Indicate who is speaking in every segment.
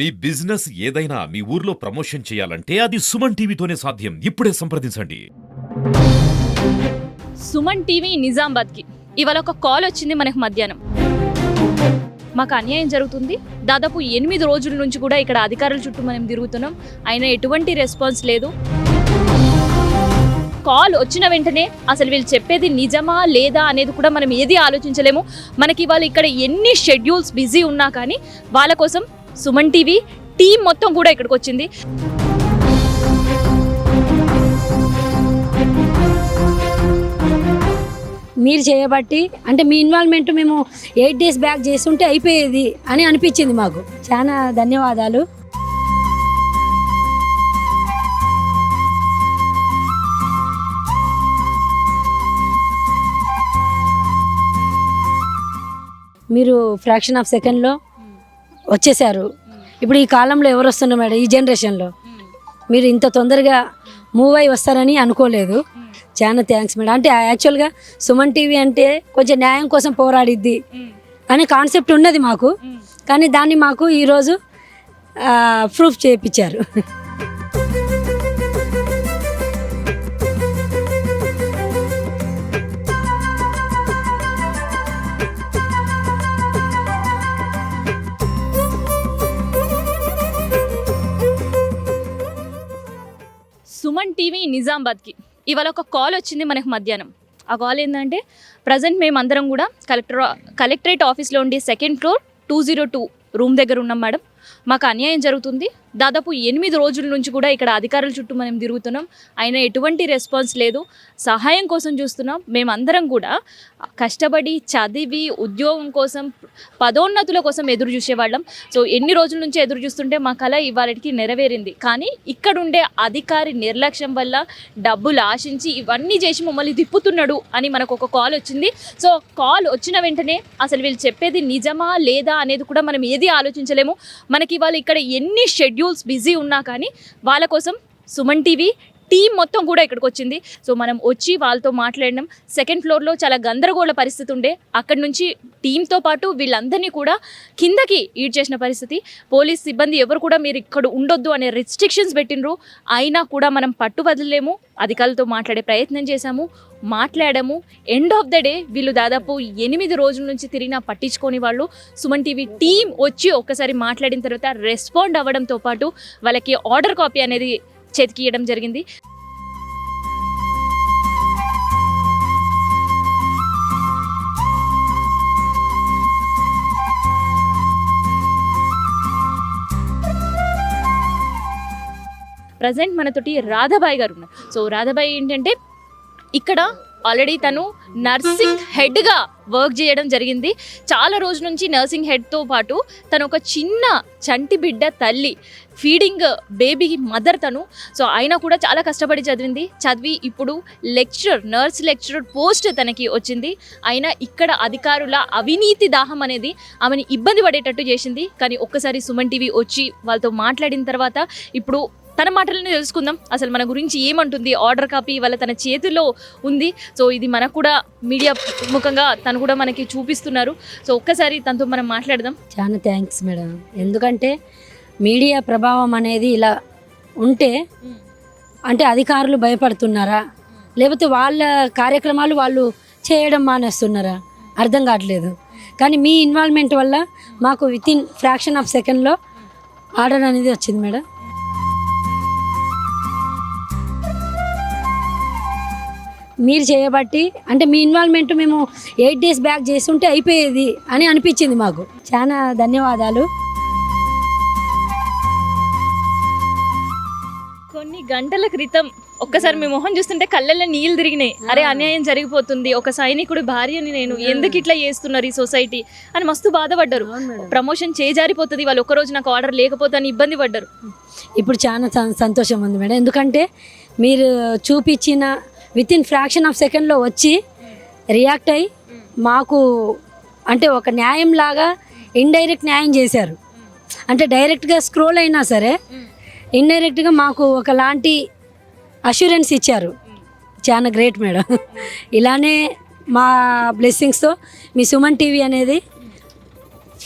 Speaker 1: మీ business ఏదైనా మీ ఊర్లో promotion చేయాలంటే అది సుమన్ టీవీతోనే సాధ్యం. ఇప్పుడే సంప్రదించండి.
Speaker 2: సుమన్ టీవీ నిజామాబాద్కి ఇవాళ ఒక కాల్ వచ్చింది మనకు మధ్యాహ్నం. మాకు అన్యాయం జరుగుతుంది, దాదాపు 8 రోజుల నుంచి కూడా ఇక్కడ అధికారుల చుట్టూ మనం తిరుగుతున్నాం, అయినా ఎటువంటి రెస్పాన్స్ లేదు. కాల్ వచ్చిన వెంటనే అసలు వీళ్ళు చెప్పేది నిజమా లేదా అనేది కూడా మనం ఏది ఆలోచించలేము. మనకి ఇవాళ ఇక్కడ ఎన్ని షెడ్యూల్స్ బిజీ ఉన్నా కానీ వాళ్ళ కోసం సుమన్ టీవీ టీం మొత్తం కూడా ఇక్కడికి వచ్చింది.
Speaker 3: మీరు చేయబట్టి అంటే మీ ఇన్వాల్వ్మెంట్ మేము 8 days బ్యాక్ చేస్తుంటే అయిపోయేది అని అనిపించింది మాకు. చాలా ధన్యవాదాలు. మీరు ఫ్రాక్షన్ ఆఫ్ సెకండ్లో వచ్చేసారు. ఇప్పుడు ఈ కాలంలో ఎవరు వస్తున్నారు మేడం, ఈ జనరేషన్లో మీరు ఇంత తొందరగా మూవ్ అయి వస్తారని అనుకోలేదు. చాలా థ్యాంక్స్ మేడం. అంటే యాక్చువల్గా సుమన్ టీవీ అంటే కొంచెం న్యాయం కోసం పోరాడిద్ది అనే కాన్సెప్ట్ ఉన్నది మాకు, కానీ దాన్ని మాకు ఈరోజు ప్రూఫ్ చేయించారు.
Speaker 2: సుమన్ టీవీ నిజామాబాద్కి ఇవాళ ఒక కాల్ వచ్చింది మనకు మధ్యాహ్నం. ఆ కాల్ ఏంటంటే ప్రజెంట్ మేమందరం కూడా కలెక్టరేట్ ఆఫీస్లో ఉండి 2nd floor 202 రూమ్ దగ్గర ఉన్నాం మేడం. మాకు అన్యాయం జరుగుతుంది, దాదాపు 8 రోజుల నుంచి కూడా ఇక్కడ అధికారుల చుట్టూ మనం తిరుగుతున్నాం, అయినా ఎటువంటి రెస్పాన్స్ లేదు. సహాయం కోసం చూస్తున్నాం. మేమందరం కూడా కష్టపడి చదివి ఉద్యోగం కోసం పదోన్నతుల కోసం ఎదురు చూసేవాళ్ళం. సో ఎన్ని రోజుల నుంచి ఎదురు చూస్తుంటే మా కళ ఇవాళకి నెరవేరింది. కానీ ఇక్కడుండే అధికారి నిర్లక్ష్యం వల్ల డబ్బులు ఆశించి ఇవన్నీ చేసి మమ్మల్ని తిప్పుతున్నాడు అని మనకు ఒక కాల్ వచ్చింది. సో కాల్ వచ్చిన వెంటనే అసలు వీళ్ళు చెప్పేది నిజమా లేదా అనేది కూడా మనం ఏది ఆలోచించలేము. మనకి ఇవాళ ఇక్కడ ఎన్ని షెడ్యూల్స్ బిజీ ఉన్నా కానీ వాళ్ళ కోసం సుమన్ టీవీ టీం మొత్తం కూడా ఇక్కడికి వచ్చింది. సో మనం వచ్చి వాళ్ళతో మాట్లాడినాం. 2nd floorలో చాలా గందరగోళ పరిస్థితి ఉండే, అక్కడి నుంచి టీంతో పాటు వీళ్ళందరినీ కూడా కిందకి ఈడ్చేసిన పరిస్థితి. పోలీస్ సిబ్బంది ఎవరు కూడా మీరు ఇక్కడ ఉండొద్దు అనే రిస్ట్రిక్షన్స్ పెట్టినరు, అయినా కూడా మనం పట్టు వదలలేము. అధికారులతో మాట్లాడే ప్రయత్నం చేశాము, మాట్లాడాము. ఎండ్ ఆఫ్ ద డే వీళ్ళు దాదాపు 8 రోజుల నుంచి తిరిగినా పట్టించుకొని వాళ్ళు సుమన్ టీవీ టీం వచ్చి ఒక్కసారి మాట్లాడిన తర్వాత రెస్పాండ్ అవ్వడంతో పాటు వాళ్ళకి ఆర్డర్ కాపీ అనేది చేతికి ఇవ్వడం జరిగింది. ప్రజెంట్ మనతోటి రాధాబాయి గారు ఉన్నారు. సో రాధాబాయి ఏంటంటే ఇక్కడ ఆల్రెడీ తను నర్సింగ్ హెడ్గా వర్క్ చేయడం జరిగింది. చాలా రోజుల నుంచి నర్సింగ్ హెడ్తో పాటు తను ఒక చిన్న చంటి బిడ్డ తల్లి, ఫీడింగ్ బేబీ మదర్ తను. సో అయినా కూడా చాలా కష్టపడి చదివి ఇప్పుడు నర్స్ లెక్చరర్ పోస్ట్ తనకి వచ్చింది. అయినా ఇక్కడ అధికారుల అవినీతి దాహం అనేది ఆమెని ఇబ్బంది పడేటట్టు చేసింది. కానీ ఒక్కసారి సుమన్ టీవీ వచ్చి వాళ్ళతో మాట్లాడిన తర్వాత ఇప్పుడు తన మాటలను తెలుసుకుందాం. అసలు మన గురించి ఏమంటుంది, ఆర్డర్ కాపీ వాళ్ళ తన చేతిలో ఉంది. సో ఇది మనకు కూడా మీడియా ముఖంగా తను కూడా మనకి చూపిస్తున్నారు. సో ఒక్కసారి తనతో మనం మాట్లాడదాం.
Speaker 3: చాలా థ్యాంక్స్ మేడం. ఎందుకంటే మీడియా ప్రభావం అనేది ఇలా ఉంటే అంటే అధికారులు భయపడుతున్నారా, లేకపోతే వాళ్ళ కార్యక్రమాలు వాళ్ళు చేయడం మానేస్తున్నారా అర్థం కావట్లేదు. కానీ మీ ఇన్వాల్వ్మెంట్ వల్ల మాకు వితిన్ ఫ్రాక్షన్ ఆఫ్ సెకండ్లో ఆర్డర్ అనేది వచ్చింది మేడం. మీరు చేయబట్టి అంటే మీ ఇన్వాల్వ్మెంట్ మేము 8 days బ్యాక్ చేస్తుంటే అయిపోయేది అని అనిపించింది మాకు. చాలా ధన్యవాదాలు.
Speaker 2: కొన్ని గంటల క్రితం ఒక్కసారి మీ మొహం చూస్తుంటే కళ్ళల్లో నీళ్ళు తిరిగినాయి. అరే అన్యాయం జరిగిపోతుంది, ఒక సైనికుడి భార్యని నేను, ఎందుకు ఇట్లా చేస్తున్నారు ఈ సొసైటీ అని మస్తు బాధపడ్డారు. ప్రమోషన్ చేజారిపోతుంది, వాళ్ళు ఒక్కరోజు నాకు ఆర్డర్ లేకపోతే అని ఇబ్బంది పడ్డారు.
Speaker 3: ఇప్పుడు చాలా సంతోషం ఉంది మేడం. ఎందుకంటే మీరు చూపించిన వితిన్ ఫ్రాక్షన్ ఆఫ్ సెకండ్లో వచ్చి రియాక్ట్ అయ్యి మాకు అంటే ఒక న్యాయం లాగా ఇండైరెక్ట్ న్యాయం చేశారు. అంటే డైరెక్ట్గా స్క్రోల్ అయినా సరే ఇండైరెక్ట్గా మాకు ఒకలాంటి అష్యూరెన్స్ ఇచ్చారు. చాలా గ్రేట్ మేడం. ఇలానే మా బ్లెస్సింగ్స్తో మీ సుమన్ టీవీ అనేది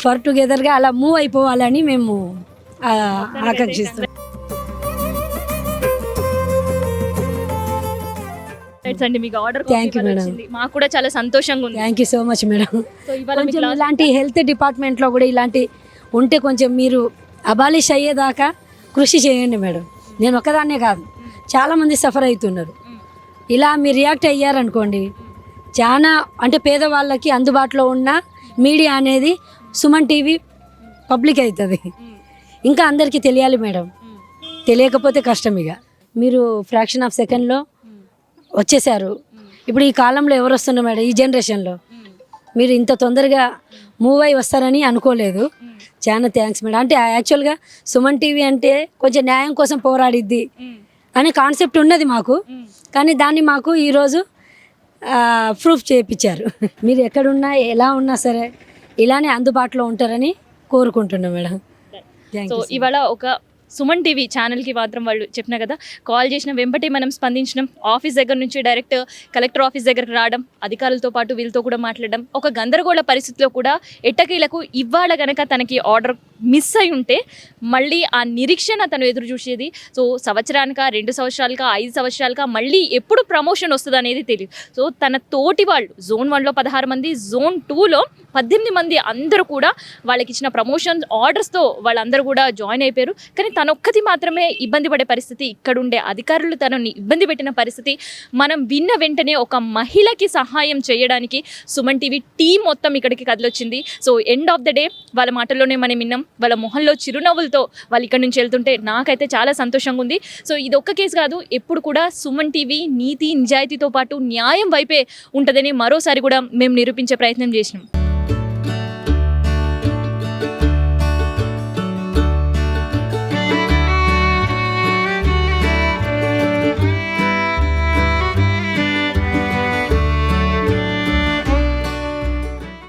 Speaker 3: ఫర్ టుగెదర్గా అలా మూవ్ అయిపోవాలని మేము ఆకాంక్షిస్తాం.
Speaker 2: రైట్స్ అండి, మీకు ఆర్డర్
Speaker 3: Thank you, madam.
Speaker 2: మాకు కూడా చాలా సంతోషంగా ఉంది.
Speaker 3: Thank you so much madam.
Speaker 2: So ఇవాళ మీకు
Speaker 3: కొంచెం
Speaker 2: last-
Speaker 3: ఇలాంటి హెల్త్ డిపార్ట్మెంట్లో కూడా ఇలాంటి ఉంటే కొంచెం మీరు అబాలిష్ అయ్యేదాకా కృషి చేయండి మేడం. నేను ఒకదాన్నే కాదు, చాలామంది సఫర్ అవుతున్నారు. ఇలా మీరు రియాక్ట్ అయ్యారనుకోండి, చాలా అంటే పేదవాళ్ళకి అందుబాటులో ఉన్న మీడియా అనేది సుమన్ టీవీ పబ్లిక్ అవుతుంది. ఇంకా అందరికీ తెలియాలి మేడం, తెలియకపోతే కష్టం. ఇక మీరు ఫ్రాక్షన్ ఆఫ్ సెకండ్లో వచ్చేసారు. ఇప్పుడు ఈ కాలంలో ఎవరు వస్తున్నారు మేడం, ఈ జనరేషన్లో మీరు ఇంత తొందరగా మూవ్ అయి వస్తారని అనుకోలేదు. చాలా థ్యాంక్స్ మేడం. అంటే యాక్చువల్గా సుమన్ టీవీ అంటే కొంచెం న్యాయం కోసం పోరాడిద్ది అనే కాన్సెప్ట్ ఉన్నది మాకు, కానీ దాన్ని మాకు ఈరోజు ప్రూఫ్ చేయించారు. మీరు ఎక్కడున్నా ఎలా ఉన్నా సరే ఇలానే అందుబాటులో ఉంటారని కోరుకుంటున్నాం మేడం. Thank
Speaker 2: so
Speaker 3: you.
Speaker 2: ఇవాళ ఒక సుమన్ టీవీ ఛానల్కి మాత్రం వాళ్ళు చెప్పిన కదా, కాల్ చేసిన వెంబటే మనం స్పందించడం, ఆఫీస్ దగ్గర నుంచి డైరెక్ట్ కలెక్టర్ ఆఫీస్ దగ్గరకు రావడం, అధికారులతో పాటు వీళ్ళతో కూడా మాట్లాడడం, ఒక గందరగోళ పరిస్థితిలో కూడా ఎట్టకేలకు ఇవాళ గనక తనకి ఆర్డర్ మిస్ అయి ఉంటే మళ్ళీ ఆ నిరీక్షణ తను ఎదురు చూసేది. సో సంవత్సరానికా, 2 సంవత్సరాలకా, 5 సంవత్సరాలకా మళ్ళీ ఎప్పుడు ప్రమోషన్ వస్తుంది అనేది తెలియదు. సో తన తోటి వాళ్ళు జోన్ 1లో 16 మంది, జోన్ 2లో 18 మంది అందరూ కూడా వాళ్ళకి ఇచ్చిన ప్రమోషన్ ఆర్డర్స్తో వాళ్ళందరూ కూడా జాయిన్ అయిపోయారు. కానీ తనొక్కటి మాత్రమే ఇబ్బంది పడే పరిస్థితి, ఇక్కడ ఉండే అధికారులు తనని ఇబ్బంది పెట్టిన పరిస్థితి. మనం విన్న వెంటనే ఒక మహిళకి సహాయం చేయడానికి సుమన్ టీవీ టీం మొత్తం ఇక్కడికి కదిలొచ్చింది. So end of the day వాళ్ళ మాటల్లోనే మనం విన్నాం, వాళ్ళ మొహంలో చిరునవ్వులతో వాళ్ళు ఇక్కడ నుంచి వెళ్తుంటే నాకైతే చాలా సంతోషంగా ఉంది. సో ఇది ఒక్క కేసు కాదు, ఎప్పుడు కూడా సుమన్ టీవీ నీతి నిజాయితీతో పాటు న్యాయం వైపే ఉంటుందని మరోసారి కూడా మేము నిరూపించే ప్రయత్నం చేసినాం.